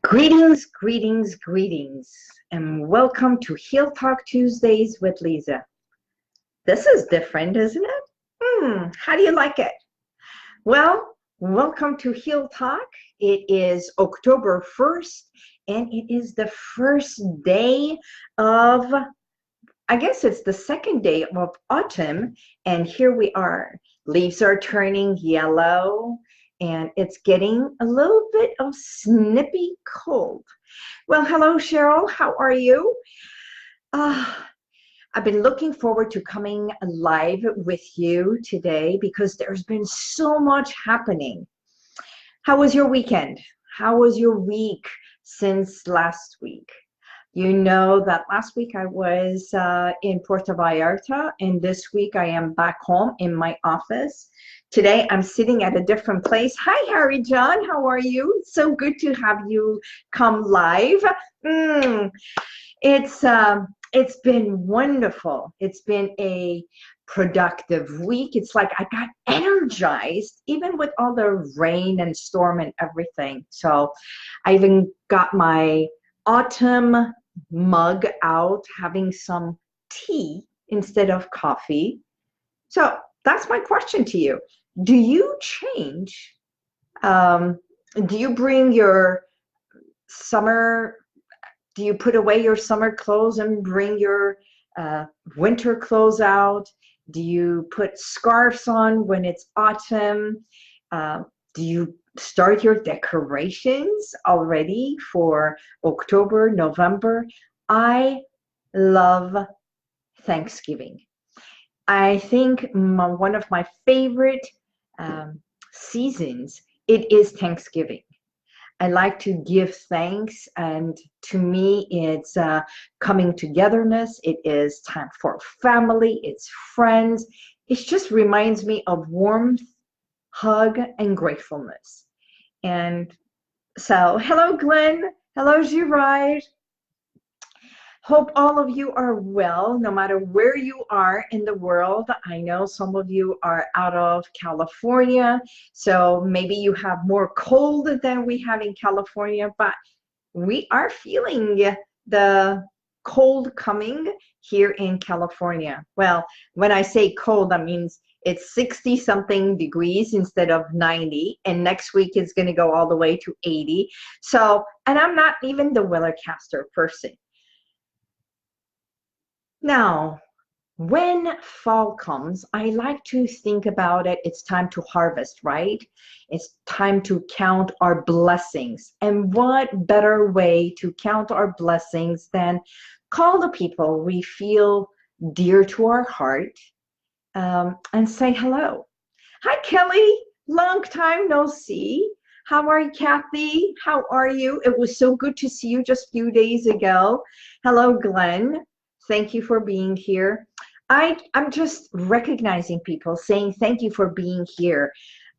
Greetings, greetings, greetings, and welcome to HealTalk Tuesdays with Liza. This is different, isn't it? How do you like it? Well, welcome to HealTalk. It is October 1st, and it is the first day of, I guess it's the second day of autumn, and here we are. Leaves are turning yellow, and it's getting a little bit of snippy cold. Well, hello, Cheryl. How are you? Uh, I've been looking forward to coming live with you today because there's been so much happening. How was your weekend? How was your week since last week? You know that last week I was in Puerto Vallarta, and this week I am back home in my office. Today I'm sitting at a different place. Hi, Harry John. How are you? So good to have you come live. It's been wonderful. It's been a productive week. It's like I got energized even with all the rain and storm and everything. So I even got my autumn mug out, having some tea instead of coffee. So that's my question to you. Do you change? Do you bring your summer? Do you put away your summer clothes and bring your winter clothes out? Do you put scarves on when it's autumn? Do you start your decorations already for October, November? I love Thanksgiving. I think one of my favorite seasons, it is Thanksgiving. I like to give thanks, and to me, it's coming togetherness. It is time for family, it's friends. It just reminds me of warmth, hug, and gratefulness. And so, hello, Glenn. Hello, Gerard. Hope all of you are well, no matter where you are in the world. I know some of you are out of California, so maybe you have more cold than we have in California, but we are feeling the cold coming here in California. Well, when I say cold, that means it's 60 something degrees instead of 90, and next week it's going to go all the way to 80. So, and I'm not even the Weathercaster person. Now, when fall comes, I like to think about it. It's time to harvest, right? It's time to count our blessings. And what better way to count our blessings than call the people we feel dear to our heart and say hello. Hi, Kelly. Long time no see. How are you, Kathy? How are you? It was so good to see you just a few days ago. Hello, Glenn. Thank you for being here. I'm just recognizing people, saying thank you for being here.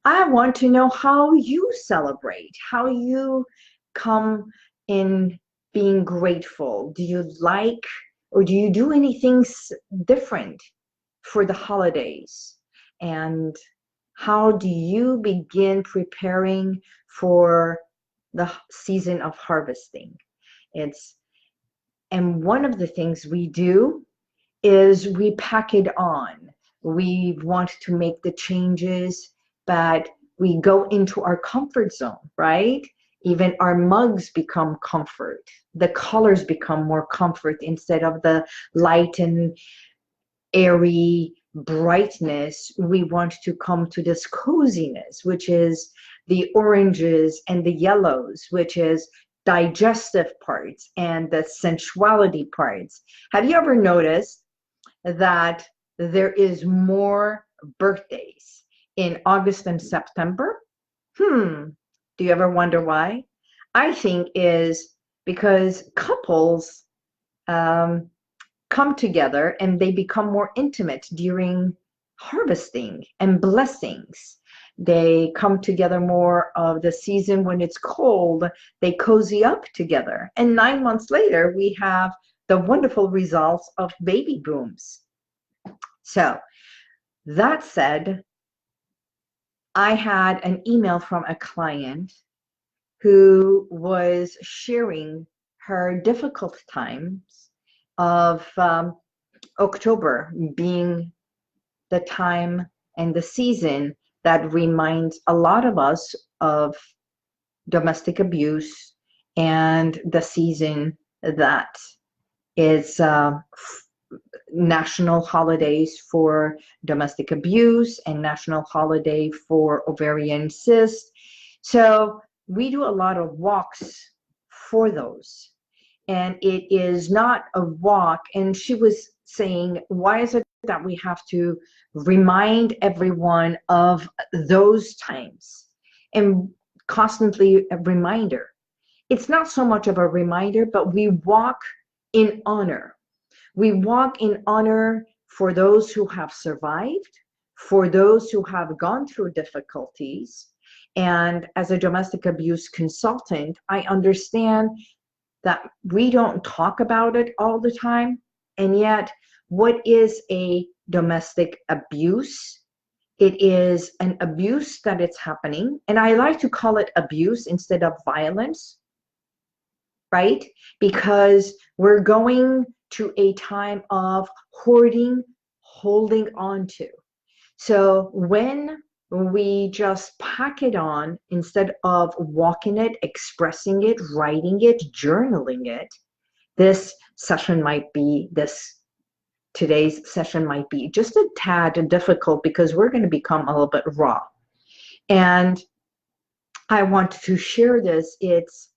I want to know how you celebrate, how you come in being grateful. Do you like, or do you do anything different for the holidays? And how do you begin preparing for the season of harvesting? And one of the things we do is we pack it on. We want to make the changes, but we go into our comfort zone, right? Even our mugs become comfort. The colors become more comfort instead of the light and airy brightness. We want to come to this coziness, which is the oranges and the yellows, which is digestive parts and the sensuality parts. Have you ever noticed that there is more birthdays in August and September? Do you ever wonder why? I think is because couples come together and they become more intimate during harvesting and blessings. They come together more of the season when it's cold. They cozy up together. And 9 months later, we have the wonderful results of baby booms. So that said, I had an email from a client who was sharing her difficult times of October being the time and the season that reminds a lot of us of domestic abuse, and the season that is national holidays for domestic abuse and national holiday for ovarian cyst. So we do a lot of walks for those. And it is not a walk. And she was saying, why is it that we have to remind everyone of those times? And constantly a reminder. It's not so much of a reminder, but we walk in honor. We walk in honor for those who have survived, for those who have gone through difficulties. And as a domestic abuse consultant, I understand that we don't talk about it all the time. And yet, what is a domestic abuse? It is an abuse that it's happening. And I like to call it abuse instead of violence, right? Because we're going to a time of hoarding, holding on to. So when we just pack it on instead of walking it, expressing it, writing it, journaling it, this session might be today's session might be just a tad difficult because we're going to become a little bit raw. And I want to share this. It's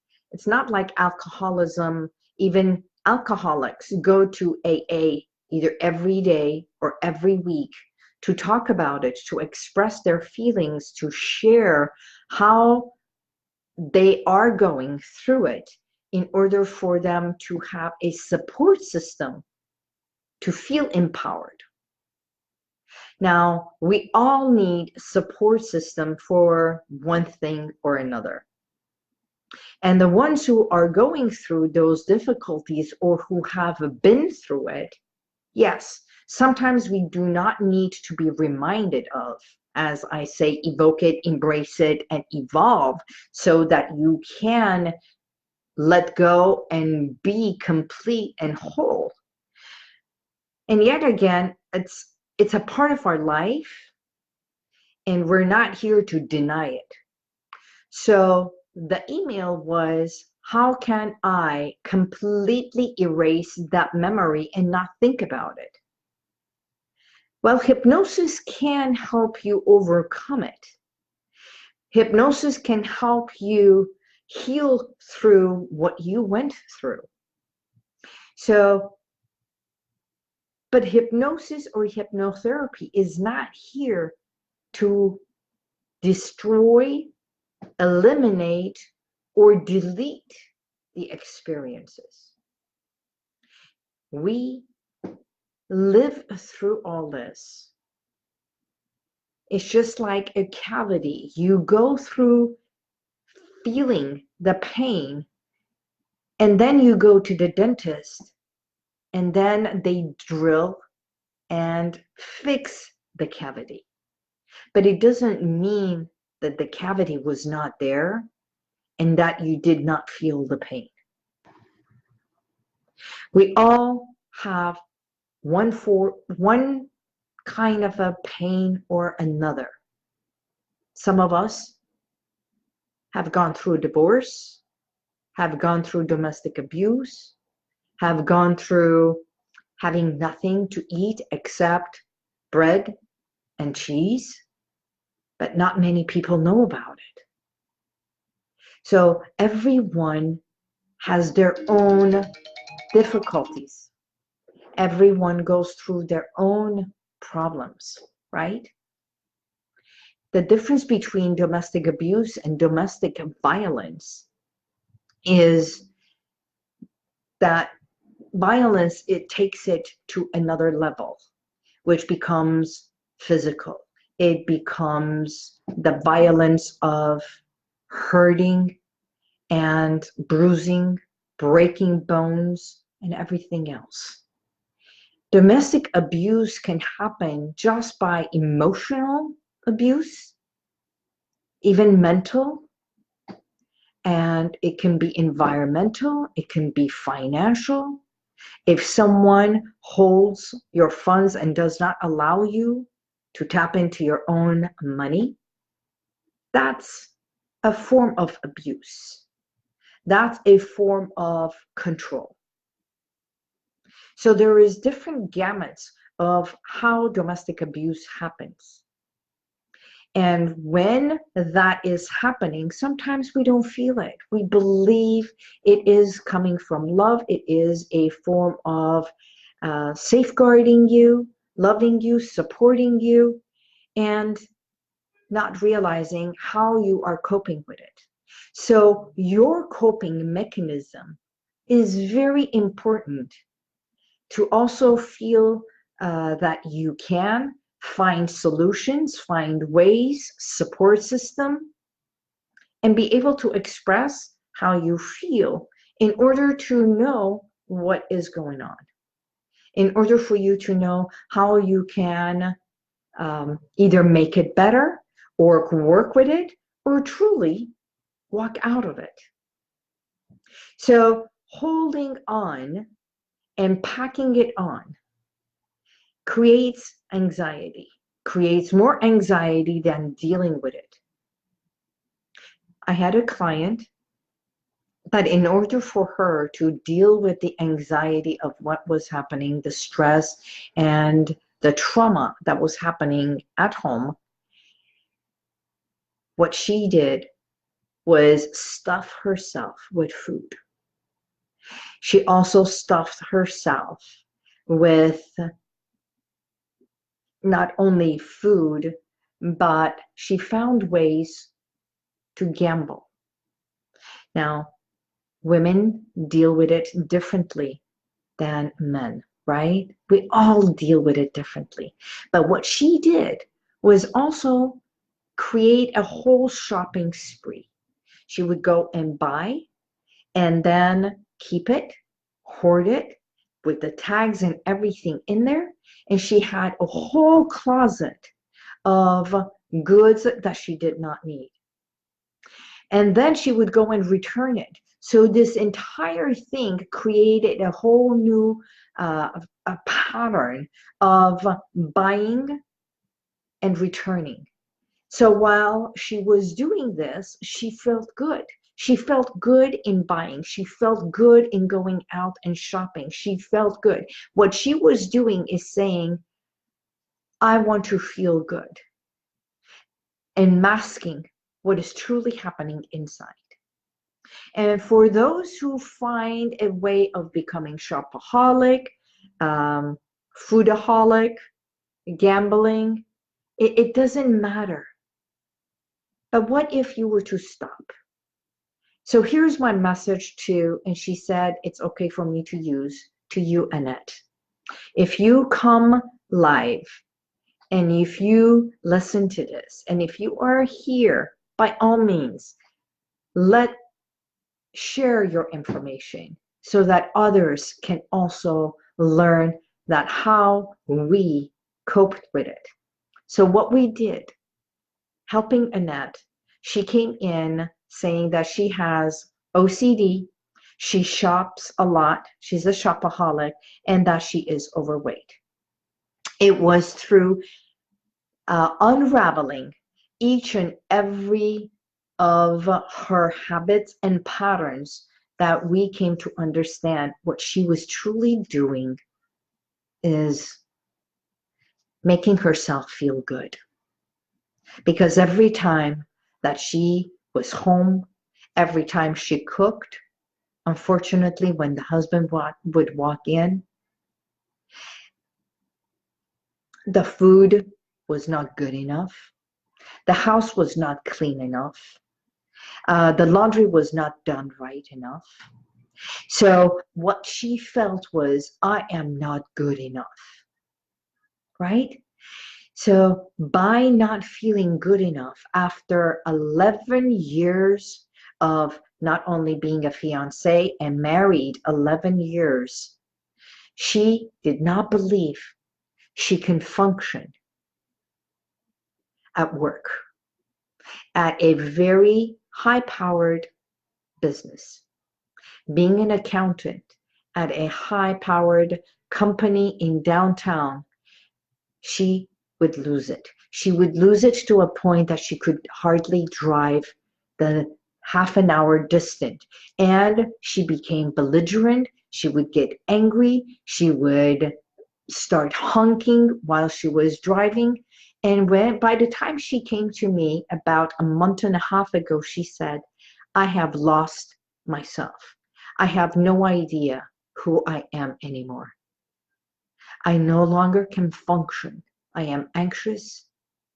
not like alcoholism. Even alcoholics go to AA either every day or every week to talk about it, to express their feelings, to share how they are going through it in order for them to have a support system to feel empowered. Now, we all need support system for one thing or another. And the ones who are going through those difficulties or who have been through it, yes, sometimes we do not need to be reminded of, as I say, evoke it, embrace it, and evolve so that you can let go and be complete and whole. And yet again, it's a part of our life, and we're not here to deny it. So the email was, how can I completely erase that memory and not think about it? Well, hypnosis can help you overcome it. Hypnosis can help you heal through what you went through. So, but hypnosis or hypnotherapy is not here to destroy, eliminate, or delete the experiences. We live through all this. It's just like a cavity. You go through feeling the pain, and then you go to the dentist, and then they drill and fix the cavity. But it doesn't mean that the cavity was not there and that you did not feel the pain. We all have one kind of a pain or another. Some of us have gone through a divorce, have gone through domestic abuse, have gone through having nothing to eat except bread and cheese, but not many people know about it. So everyone has their own difficulties. Everyone goes through their own problems, right? The difference between domestic abuse and domestic violence is that violence, it takes it to another level, which becomes physical. It becomes the violence of hurting and bruising, breaking bones, and everything else. Domestic abuse can happen just by emotional abuse, even mental, And it can be environmental, it can be financial. If someone holds your funds and does not allow you to tap into your own money, that's a form of abuse. That's a form of control. So there is different gamuts of how domestic abuse happens. And when that is happening, sometimes we don't feel it. We believe it is coming from love. It is a form of safeguarding you, loving you, supporting you, and not realizing how you are coping with it. So your coping mechanism is very important to also feel that you can find solutions, find ways, support system, and be able to express how you feel in order to know what is going on, in order for you to know how you can either make it better or work with it or truly walk out of it. So holding on and packing it on creates anxiety, creates more anxiety than dealing with it. I had a client that in order for her to deal with the anxiety of what was happening, the stress and the trauma that was happening at home, what she did was stuff herself with food. She also stuffed herself with not only food, but she found ways to gamble. Now, women deal with it differently than men, right? We all deal with it differently. But what she did was also create a whole shopping spree. She would go and buy and then keep it, hoard it with the tags and everything in there. And she had a whole closet of goods that she did not need. And then she would go and return it. So this entire thing created a whole new a pattern of buying and returning. So while she was doing this, she felt good. She felt good in buying. She felt good in going out and shopping. She felt good. What she was doing is saying, I want to feel good, and masking what is truly happening inside. And for those who find a way of becoming shopaholic, foodaholic, gambling, it doesn't matter. But what if you were to stop? So here's my message to, and she said it's okay for me to use, to you, Annette. If you come live and if you listen to this, and if you are here, by all means, share your information so that others can also learn that how we coped with it. So what we did, helping Annette, she came in saying that she has OCD, she shops a lot, she's a shopaholic, and that she is overweight. It was through unraveling each and every of her habits and patterns that we came to understand what she was truly doing is making herself feel good. Because every time that she was home, every time she cooked, unfortunately, when the husband would walk in, the food was not good enough. The house was not clean enough. The laundry was not done right enough. So what she felt was, I am not good enough, right? So by not feeling good enough after 11 years of not only being a fiance and married 11 years, she did not believe she can function at work at a very high-powered business. Being an accountant at a high-powered company in downtown, she would lose it. She would lose it to a point that she could hardly drive the half an hour distant. And she became belligerent. She would get angry. She would start honking while she was driving. And by the time she came to me about a month and a half ago, she said, I have lost myself. I have no idea who I am anymore. I no longer can function. I am anxious.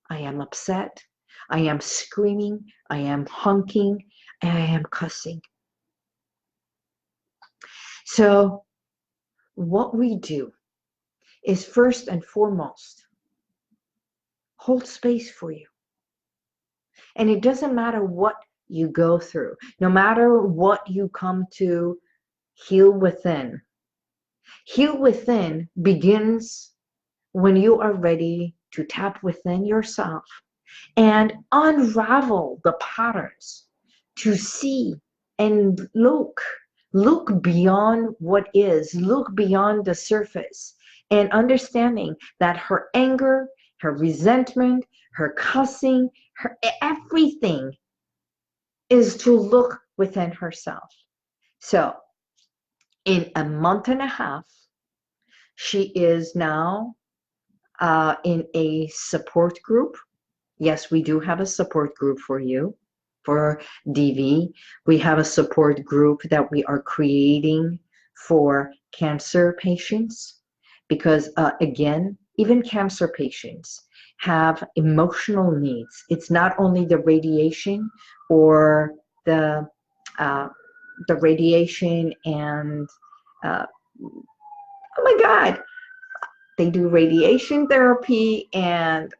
I am upset. I am screaming. I am honking. And I am cussing. So what we do is first and foremost, hold space for you. And it doesn't matter what you go through, no matter what you come to heal within. Heal within begins when you are ready to tap within yourself and unravel the patterns, to see and look beyond what is, look beyond the surface, and understanding that her anger, her resentment, her cussing, her everything is to look within herself. So in a month and a half, she is now in a support group. Yes, we do have a support group for you, for DV. We have a support group that we are creating for cancer patients because, again, even cancer patients have emotional needs. It's not only the radiation or the radiation and, oh my God, they do radiation therapy and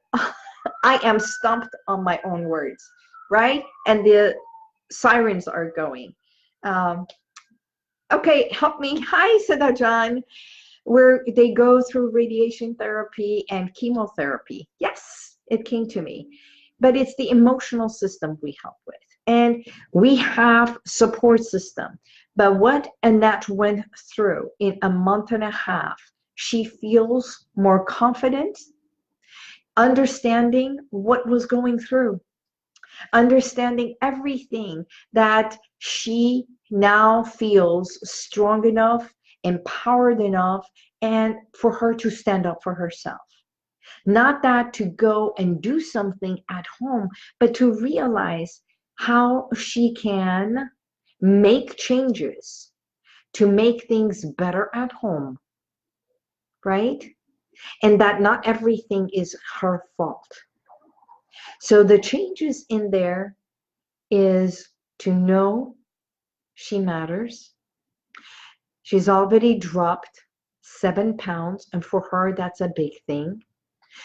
I am stumped on my own words, right? And the sirens are going. Okay, help me. Hi, Siddha-Jan. Where they go through radiation therapy and chemotherapy. Yes, it came to me. But it's the emotional system we help with. And we have support system. But what Annette went through in a month and a half, she feels more confident, understanding what was going through, understanding everything that she now feels strong enough, empowered enough, and for her to stand up for herself. Not that to go and do something at home, but to realize how she can make changes to make things better at home, right? And that not everything is her fault. So the changes in there is to know she matters. She's already dropped 7 pounds, and for her, that's a big thing.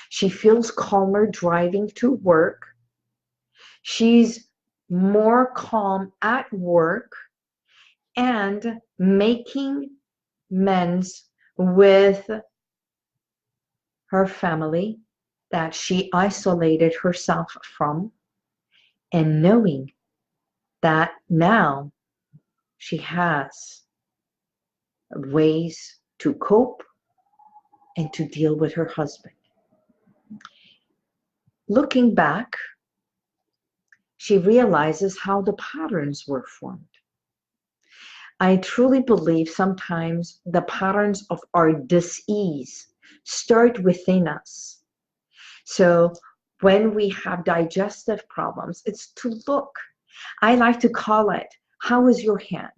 She feels calmer driving to work. She's more calm at work and making amends with her family that she isolated herself from, and knowing that now she has ways to cope and to deal with her husband. Looking back, she realizes how the patterns were formed. I truly believe sometimes the patterns of our dis-ease start within us. So when we have digestive problems, it's to look. I like to call it, how is your hand?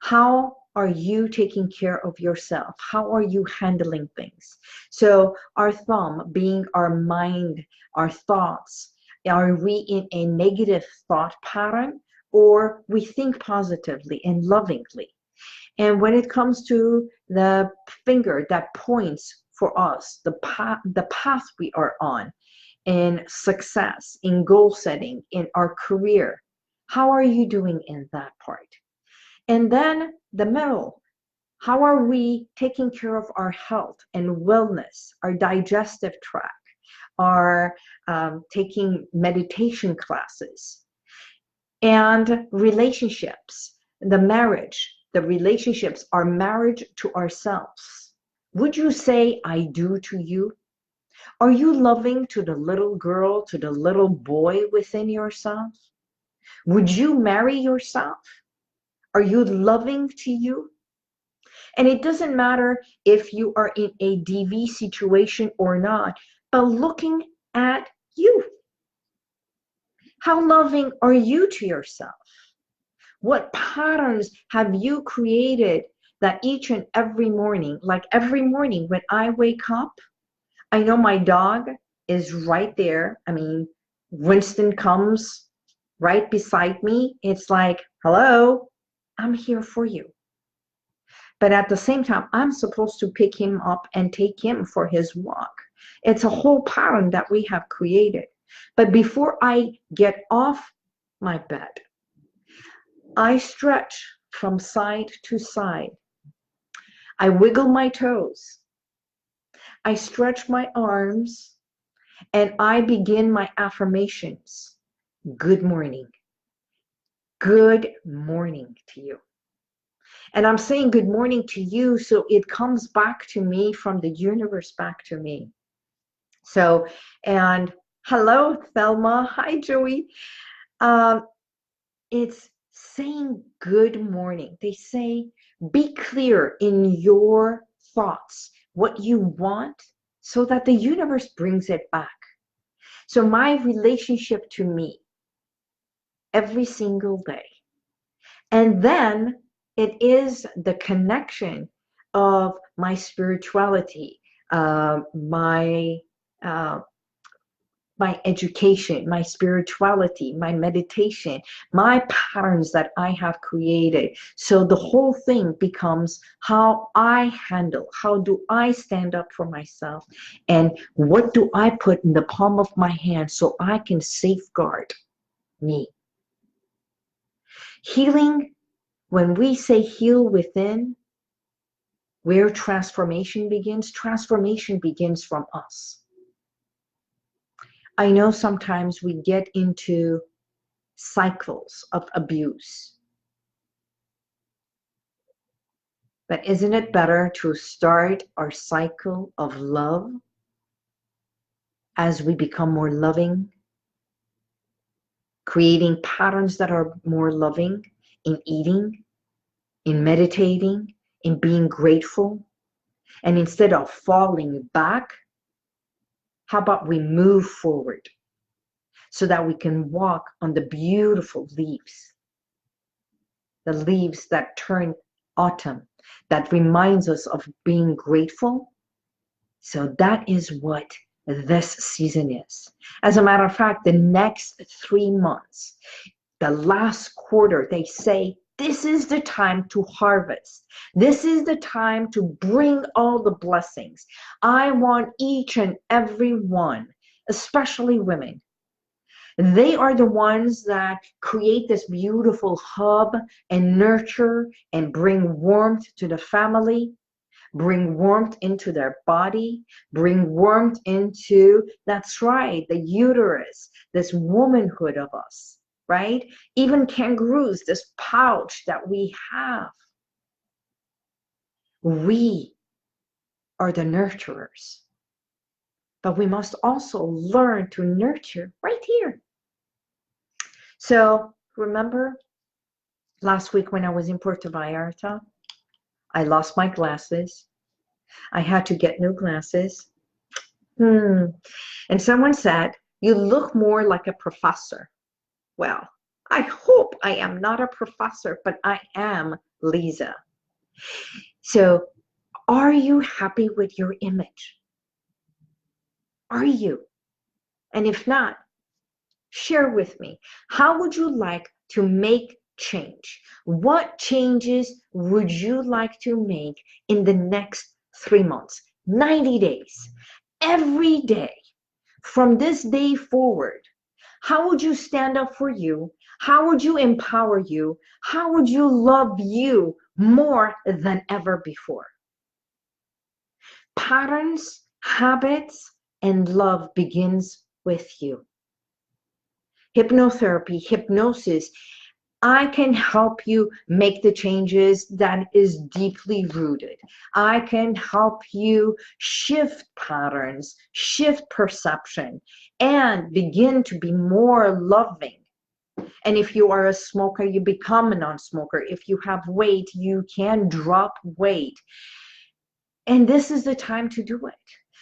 How are you taking care of yourself? How are you handling things? So our thumb being our mind, our thoughts, are we in a negative thought pattern or we think positively and lovingly? And when it comes to the finger that points for us, the path we are on in success, in goal setting, in our career, how are you doing in that part? And then the middle, how are we taking care of our health and wellness, our digestive tract, our taking meditation classes? And relationships, the relationships are marriage to ourselves. Would you say I do to you? Are you loving to the little girl, to the little boy within yourself? Would you marry yourself? Are you loving to you? And it doesn't matter if you are in a DV situation or not, but looking at you. How loving are you to yourself? What patterns have you created that each and every morning, like every morning when I wake up, I know my dog is right there. I mean, Winston comes right beside me. It's like, hello, I'm here for you. But at the same time, I'm supposed to pick him up and take him for his walk. It's a whole pattern that we have created. But before I get off my bed, I stretch from side to side. I wiggle my toes. I stretch my arms and I begin my affirmations. Good morning. Good morning to you. And I'm saying good morning to you so it comes back to me from the universe back to me. So, and hello, Thelma. Hi, Joey. It's saying good morning. They say, be clear in your thoughts, what you want, so that the universe brings it back. So my relationship to me every single day. And then it is the connection of my spirituality, my education, my spirituality, my meditation, my patterns that I have created. So the whole thing becomes how I handle, how do I stand up for myself, and what do I put in the palm of my hand so I can safeguard me. Healing, when we say heal within, where transformation begins from us. I know sometimes we get into cycles of abuse. But isn't it better to start our cycle of love as we become more loving, creating patterns that are more loving in eating, in meditating, in being grateful? And instead of falling back, how about we move forward so that we can walk on the beautiful leaves, the leaves that turn autumn, that reminds us of being grateful. So that is what this season is. As a matter of fact, the next 3 months, the last quarter, they say, this is the time to harvest. This is the time to bring all the blessings. I want each and every one, especially women. They are the ones that create this beautiful hub and nurture and bring warmth to the family, bring warmth into their body, bring warmth into, that's right, the uterus, this womanhood of us, right? Even kangaroos, this pouch that we have. We are the nurturers. But we must also learn to nurture right here. So remember last week when I was in Puerto Vallarta, I lost my glasses. I had to get new glasses. And someone said, you look more like a professor. Well, I hope I am not a professor, but I am Liza. So are you happy with your image? Are you? And if not, share with me. How would you like to make change? What changes would you like to make in the next 3 months, 90 days, every day? From this day forward, how would you stand up for you? How would you empower you? How would you love you more than ever before? Patterns, habits, and love begins with you. hypnotherapy, hypnosis. I can help you make the changes that is deeply rooted. I can help you shift patterns, shift perception, and begin to be more loving. And if you are a smoker, you become a non-smoker. If you have weight, you can drop weight. And this is the time to do it.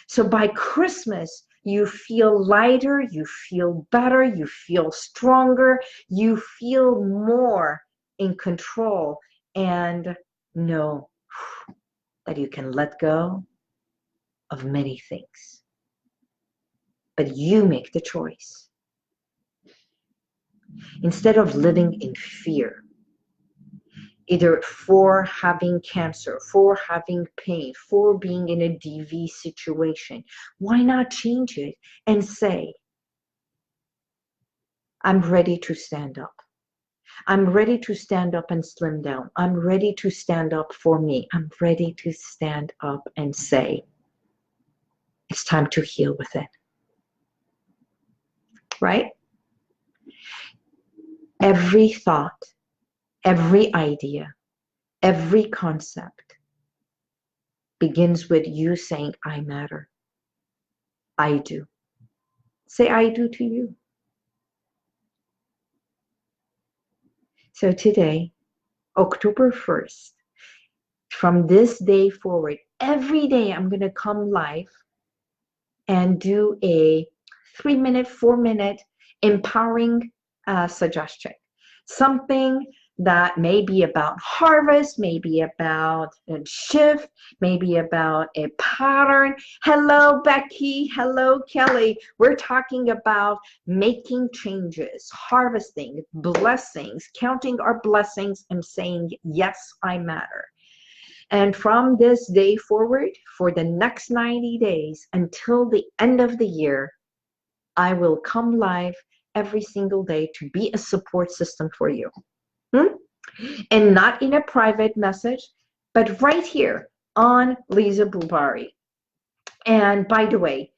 So by Christmas, you feel lighter, you feel better, you feel stronger, you feel more in control, and know that you can let go of many things. But you make the choice. Instead of living in fear, either for having cancer, for having pain, for being in a DV situation, why not change it and say, I'm ready to stand up. I'm ready to stand up and slim down. I'm ready to stand up for me. I'm ready to stand up and say, it's time to heal within. Right? Every thought, every idea, every concept begins with you saying, I matter. I do. Say, I do to you. So today, October 1st, from this day forward, every day I'm going to come live and do a 3-minute, 4-minute empowering suggestion. Something that may be about harvest, maybe about a shift, maybe about a pattern. Hello, Becky. Hello, Kelly. We're talking about making changes, harvesting, blessings, counting our blessings and saying, yes, I matter. And from this day forward, for the next 90 days until the end of the year, I will come live every single day to be a support system for you. And not in a private message, but right here on Liza Bubari. And by the way,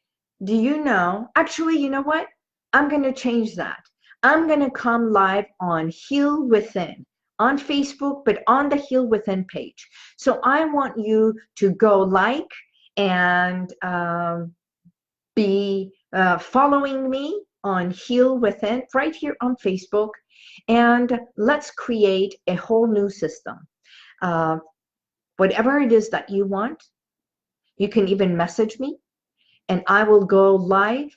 do you know, actually, you know what? I'm going to change that. I'm going to come live on HealWithin on Facebook, but on the HealWithin page. So I want you to go like and be following me on HealWithin right here on Facebook. And let's create a whole new system. Whatever it is that you want, you can even message me and I will go live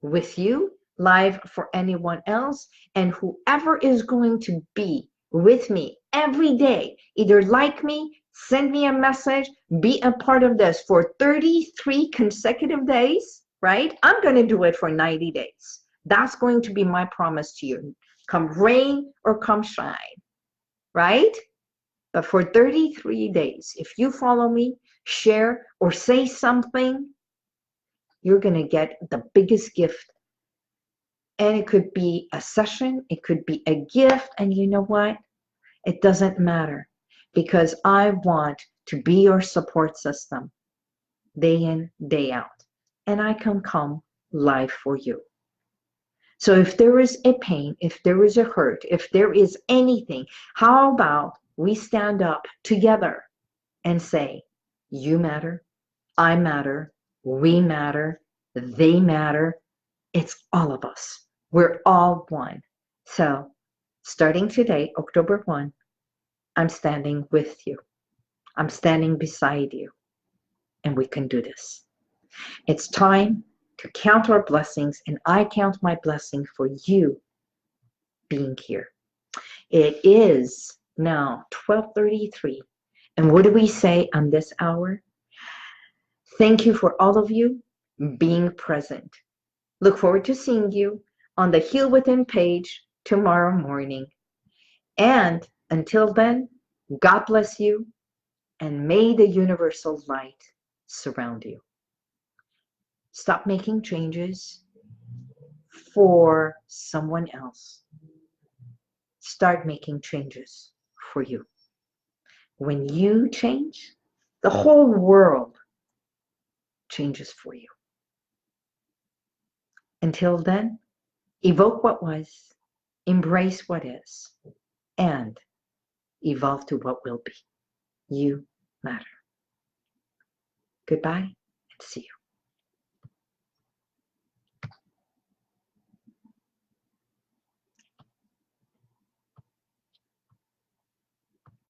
with you, live for anyone else. And whoever is going to be with me every day, either like me, send me a message, be a part of this for 33 consecutive days, right? I'm going to do it for 90 days. That's going to be my promise to you. Come rain or come shine, right? But for 33 days, if you follow me, share, or say something, you're going to get the biggest gift. And it could be a session, it could be a gift. And you know what? It doesn't matter because I want to be your support system day in, day out. And I can come live for you. So if there is a pain, if there is a hurt, if there is anything, how about we stand up together and say, you matter, I matter, we matter, they matter. It's all of us. We're all one. So starting today, October 1, I'm standing with you. I'm standing beside you. And we can do this. It's time to count our blessings, and I count my blessing for you being here. It is now 12:33. And what do we say on this hour? Thank you for all of you being present. Look forward to seeing you on the Heal Within page tomorrow morning. And until then, God bless you, and may the universal light surround you. Stop making changes for someone else. Start making changes for you. When you change, the whole world changes for you. Until then, Evoke what was, embrace what is, and evolve to what will be. You matter. Goodbye and see you.